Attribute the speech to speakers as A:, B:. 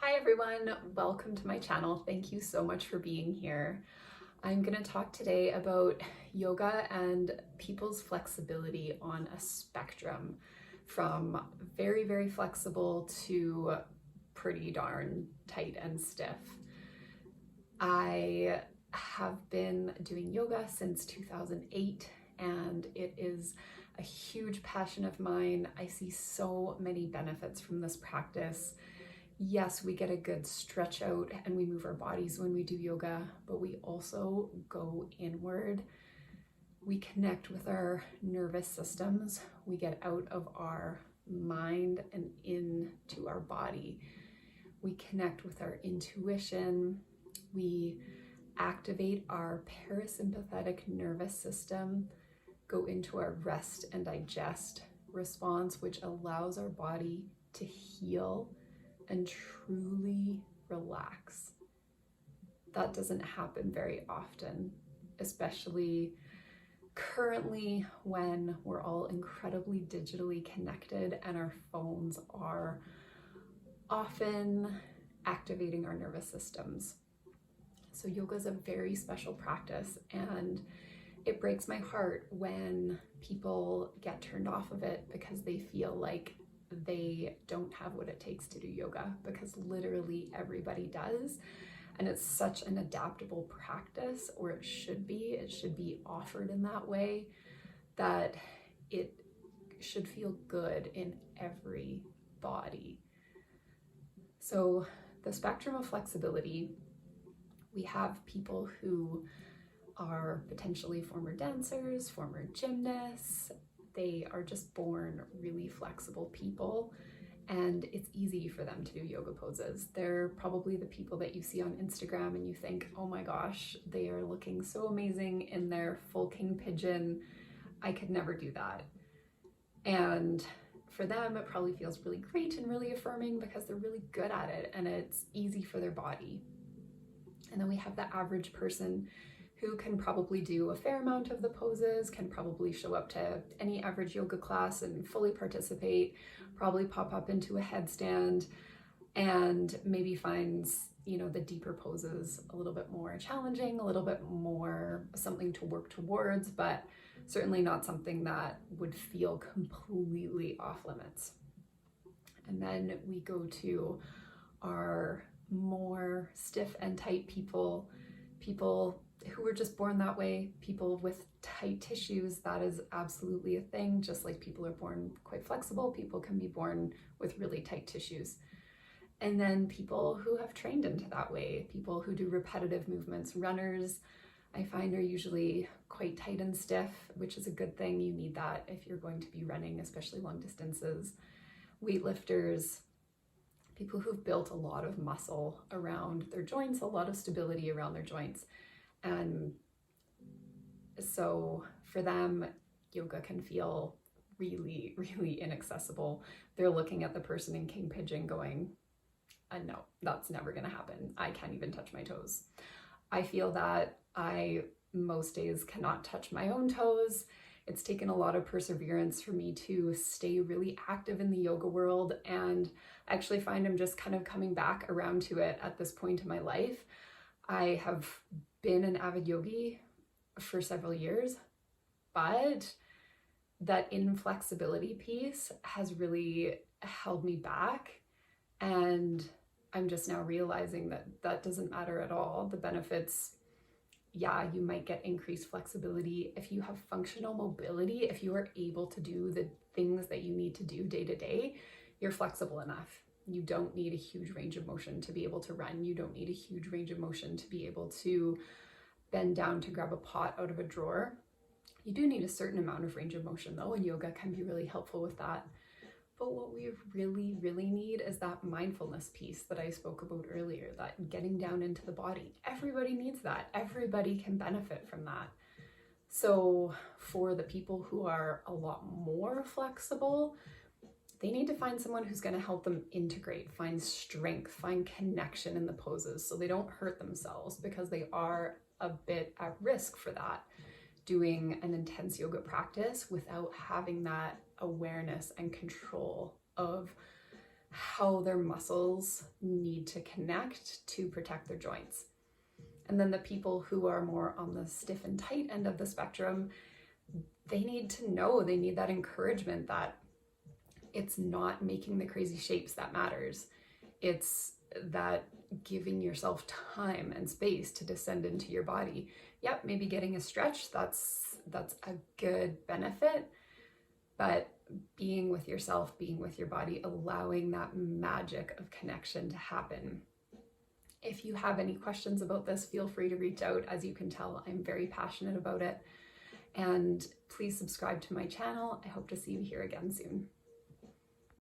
A: Hi everyone, welcome to my channel. Thank you so much for being here. I'm going to talk today about yoga and people's flexibility on a spectrum from very, very flexible to pretty darn tight and stiff. I have been doing yoga since 2008 and it is a huge passion of mine. I see so many benefits from this practice. Yes, we get a good stretch out and we move our bodies when we do yoga, but we also go inward. We connect with our nervous systems. We get out of our mind and into our body. We connect with our intuition. We activate our parasympathetic nervous system, go into our rest and digest response, which allows our body to heal and truly relax. That doesn't happen very often, especially currently when we're all incredibly digitally connected and our phones are often activating our nervous systems. So yoga is a very special practice, and it breaks my heart when people get turned off of it because they feel like they don't have what it takes to do yoga, because literally everybody does. And it's such an adaptable practice, or it should be offered in that way, that it should feel good in every body. So the spectrum of flexibility, we have people who are potentially former dancers, former gymnasts. They are just born really flexible people, and it's easy for them to do yoga poses. They're probably the people that you see on Instagram and you think, oh my gosh, they are looking so amazing in their full king pigeon. I could never do that. And for them, it probably feels really great and really affirming because they're really good at it and it's easy for their body. And then we have the average person who can probably do a fair amount of the poses, can probably show up to any average yoga class and fully participate, probably pop up into a headstand, and maybe finds, the deeper poses a little bit more challenging, a little bit more something to work towards, but certainly not something that would feel completely off limits. And then we go to our more stiff and tight people who were just born that way, people with tight tissues. That is absolutely a thing. Just like people are born quite flexible, people can be born with really tight tissues. And then people who have trained into that way, people who do repetitive movements. Runners, I find, are usually quite tight and stiff, which is a good thing. You need that if you're going to be running, especially long distances. Weightlifters, people who've built a lot of muscle around their joints, a lot of stability around their joints. And so for them, yoga can feel really, really inaccessible. They're looking at the person in king pigeon going, no, that's never gonna happen. I can't even touch my toes. I feel that I most days cannot touch my own toes. It's taken a lot of perseverance for me to stay really active in the yoga world, and I actually find I'm just kind of coming back around to it at this point in my life. I have been an avid yogi for several years, but that inflexibility piece has really held me back, and I'm just now realizing that that doesn't matter at all. The benefits, yeah, you might get increased flexibility if you have functional mobility. If you are able to do the things that you need to do day to day, you're flexible enough. You don't need a huge range of motion to be able to run. You don't need a huge range of motion to be able to bend down to grab a pot out of a drawer. You do need a certain amount of range of motion though, and yoga can be really helpful with that. But what we really, really need is that mindfulness piece that I spoke about earlier, that getting down into the body. Everybody needs that. Everybody can benefit from that. So for the people who are a lot more flexible, they need to find someone who's going to help them integrate, find strength, find connection in the poses so they don't hurt themselves, because they are a bit at risk for that, doing an intense yoga practice without having that awareness and control of how their muscles need to connect to protect their joints. And then the people who are more on the stiff and tight end of the spectrum, they need to know, they need that encouragement that it's not making the crazy shapes that matters. It's that giving yourself time and space to descend into your body. Yep, maybe getting a stretch, that's a good benefit, but being with yourself, being with your body, allowing that magic of connection to happen. If you have any questions about this, feel free to reach out. As you can tell, I'm very passionate about it. And please subscribe to my channel. I hope to see you here again soon.